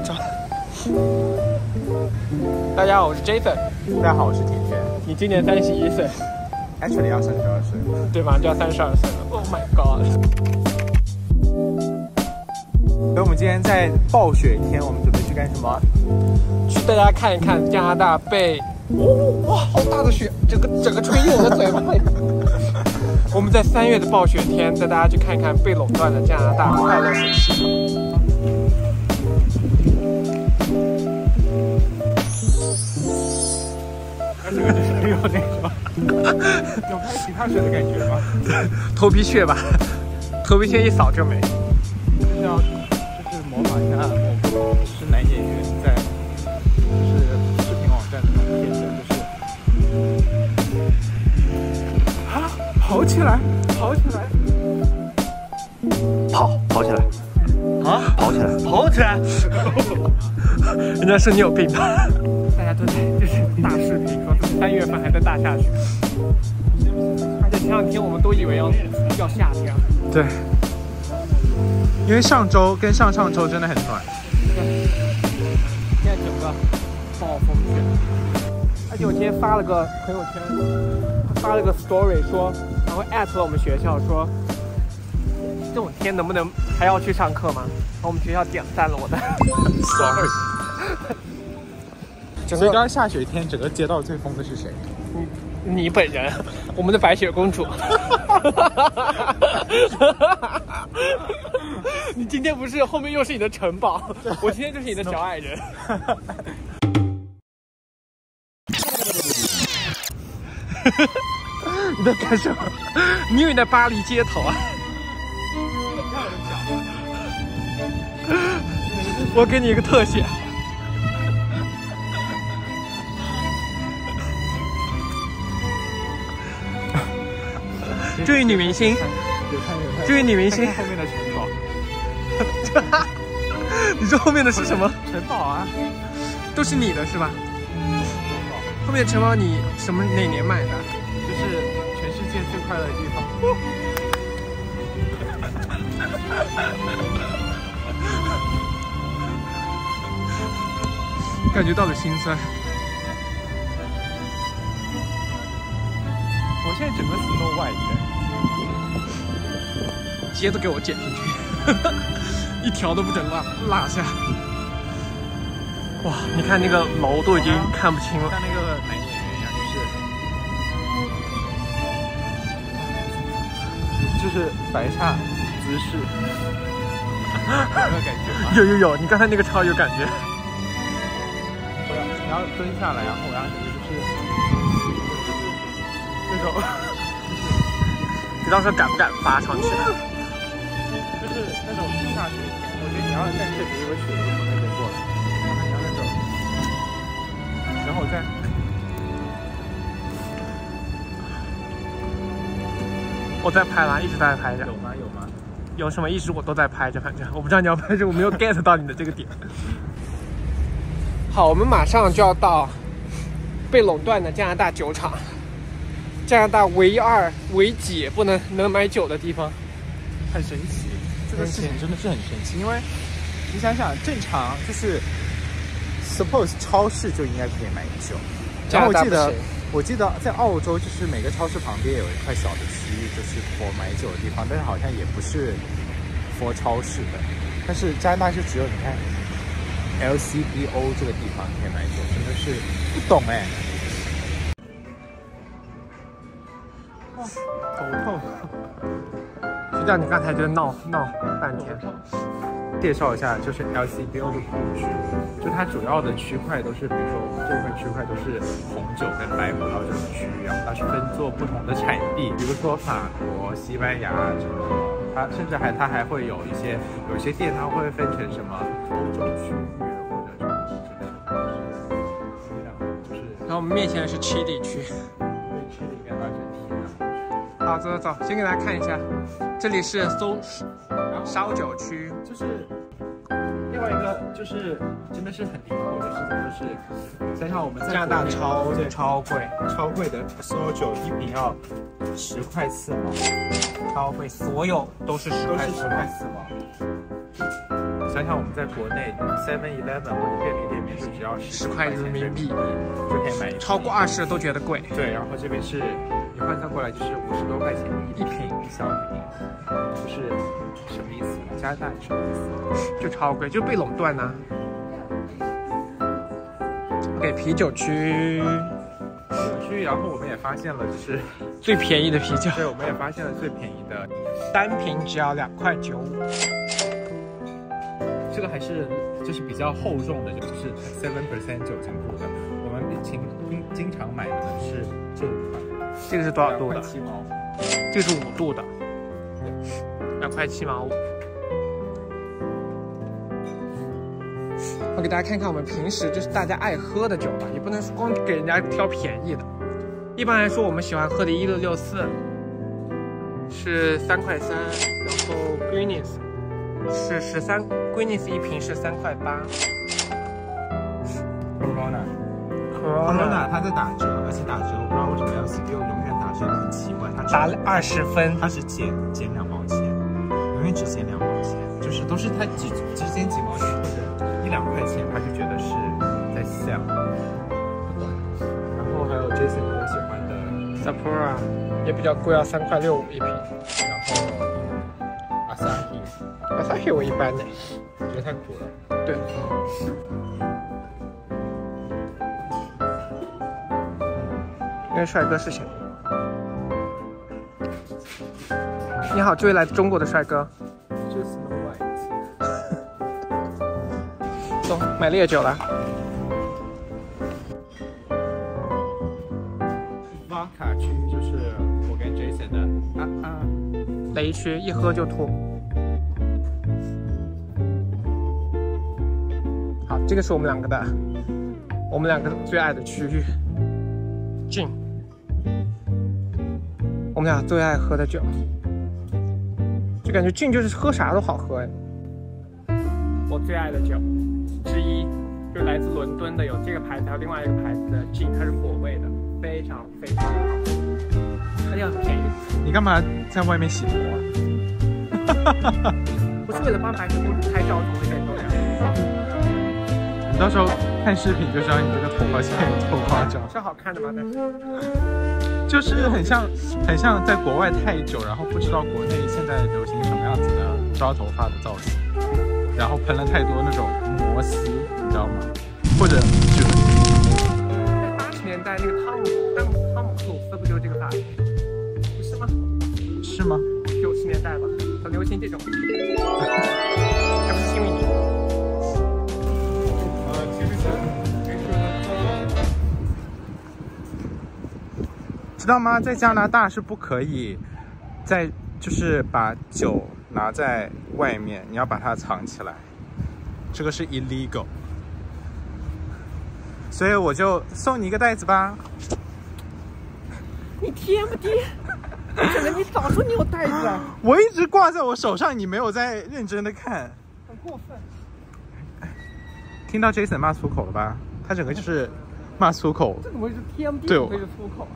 照。大家好，我是 Jason。大家好，我是甜甜。你今年31岁 ，actually 要32岁，对吗？就要32岁了。Oh my god！ 所以我们今天在暴雪天，我们准备去干什么？去大家看一看加拿大被哇，好大的雪，整个吹进我的嘴巴里。我们在3月的暴雪天，带大家去看一看被垄断的加拿大快乐水系。这个就是有那种有拍洗踏水的感觉吗？头皮屑吧，头皮屑一扫就没。就是模仿一下某个是男演员在就是视频网站的那种片段，就是啊，跑起来，跑起来，跑起来啊！跑起来，跑起来！人家说你有病吧？大家都在就是大视频说3月份还在大下雪，而且前2天我们都以为要夏天了。对，因为上周跟上上周真的很暖。对，现在整个暴风雪，而且我今天发了个朋友圈，发了个 story 说，然后艾特了我们学校说，这种天能不能还要去上课吗？然后我们学校点赞了我的 Sorry。所以刚刚下雪天，整个街道最疯的是谁？你本人，我们的白雪公主。你今天不是后面又是你的城堡，我今天就是你的小矮人。你在干什么？你以为你在巴黎街头啊？我给你一个特写。注意女明星，注意女明星。后面的城堡。你说后面的是什么？城堡啊，都是你的是吧？后面的城堡你哪年买的？就是全世界最快乐的地方。感觉到了心酸。我现在整个 Snow White， 鞋都给我剪进去，一条都不准落下。哇，你看那个楼都已经看不清了，像那个男演员一样，就是白叉姿势，有没有感觉吗？有，你刚才那个超有感觉。你要蹲下来，然后我要就是这种，你到时候敢不敢发上去？就是那种下雪天，我觉得你要在这里有个雪从那边过来，然后你要那种，然后我再。我在拍啦，一直在拍着。有吗？有吗？有什么一直我都在拍着，反正我不知道你要拍什么，我没有 get 到你的这个点。好，我们马上就要到被垄断的加拿大酒厂，加拿大唯二唯几不能买酒的地方，很神奇，这个事情真的是很神奇，因为你想想，正常就是 suppose 超市就应该可以买酒，然后我记得在澳洲，就是每个超市旁边有一块小的区域，就是 for 买酒的地方，但是好像也不是 for 超市的，但是加拿大是只有你看 LCBO 这个地方可以买酒，真的是不懂哎。哇，头痛！就像你刚才就闹半天。介绍一下，就是 LCBO 的布局，就它主要的区块都是，比如说我们这块区块都是红酒跟白葡萄这种区域，然后它是分做不同的产地，比如说法国、西班牙什么，它甚至它还会有一些店它会分成什么欧洲区域或者什么之类的东西，就是。然后我们面前的是Chile区，对，Chile跟阿根廷的。好，走，先给大家看一下，这里是烧酒区，就是另外一个就是真的是很离谱的事情，就是想想我们在加拿大超贵的烧酒一瓶要10块4毛，超贵，所有都是10块4毛。想想想我们在国内 7-Eleven 或者便利店里面是只要10块人民币就可以买一瓶，超过20都觉得贵。对，然后这边是你换算过来就是50多块钱一瓶小瓶，就是什么意思？加拿大什么意思？就超贵，就被垄断呢、OK， 啤酒区，然后我们也发现了就是最便宜的啤酒，对，我们也发现了最便宜的单瓶只要2.95块。这个还是就是比较厚重的，就是 7% 酒精度的。我们经常买的呢是这一款，这个是多少度的？2.7毛。这是5度的，2.7毛5。我给大家看看我们平时就是大家爱喝的酒吧，也不能光给人家挑便宜的。一般来说，我们喜欢喝的1664是3.3块，然后 Guinness 是13 ，Guinness 一瓶是3.8块。Corona 它在打折，而且打折我不知道为什么要永远打折，很奇怪，它打20分，它是减2毛钱，永远只减2毛钱，就是都是它只减几毛钱或者1-2块钱，他就觉得是在 sell。然后还有 Jason 比较喜欢的 Sapporo 也比较贵，要3.65块一瓶。然后 Asahi 我一般的，我觉得太苦了。对。那个帅哥是谁？你好，这位来自中国的帅哥。就是 Snow White。走，买烈酒了。Vodka 区就是我跟 Jason 的雷区，一喝就吐。好，这个是我们两个最爱的区域。Gin， 我们俩最爱喝的酒，就感觉 Gin 就是喝啥都好喝哎。我最爱的酒之一，就是来自伦敦的，有这个牌子，还有另外一个牌子的 Gin， 它是果味的，非常非常好喝，而且很便宜。你干嘛在外面洗头啊？不是为了帮白雪公主拍照，怎么会这样？你到时候看视频就知道你这个头发现在有多夸张。是好看的吗？就是很像在国外太久，然后不知道国内现在流行什么样子的抓头发的造型，然后喷了太多那种摩丝，你知道吗？或者就80年代那个汤姆克鲁斯不就是这个发型？不是吗？是吗？90年代吧，很流行这种。还不是幸运你。知道吗？在加拿大是不可以就是把酒拿在外面，你要把它藏起来，这个是 illegal。所以我就送你一个袋子吧。你贴不贴？可能你早说你有袋子啊！我一直挂在我手上，你没有在认真的看，很过分。听到 Jason 骂粗口了吧？他整个就是骂粗口。这怎么会是 TMD？ 对，怎么会是粗口？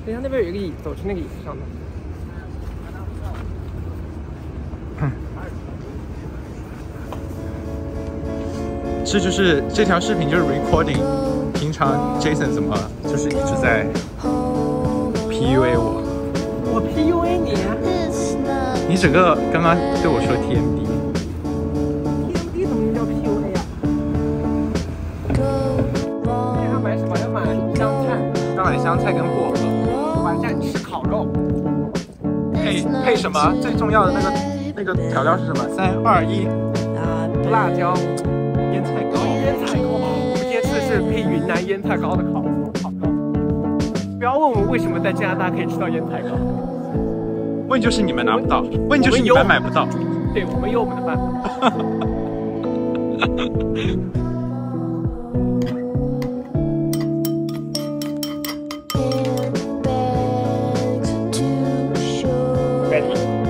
等一下，那边有一个椅子，走去那个椅子上面。这就是这条视频就是 recording， 平常 Jason 怎么就是一直在 PUA 我。我 PUA 你？你整个刚刚对我说 TMD 怎么就叫 PUA 啊？今天要买什么？要买香菜，要买香菜跟薄荷，晚上吃烤肉，配什么？最重要的那个调料是什么？3、2、1，辣椒。腌菜糕，腌菜糕，我们今天吃的是配云南腌菜糕的烤肉。不要问我们为什么在加拿大可以吃到腌菜糕，问就是你们拿不到，问就是你们买不到。对，我们有我们的办法。Ready？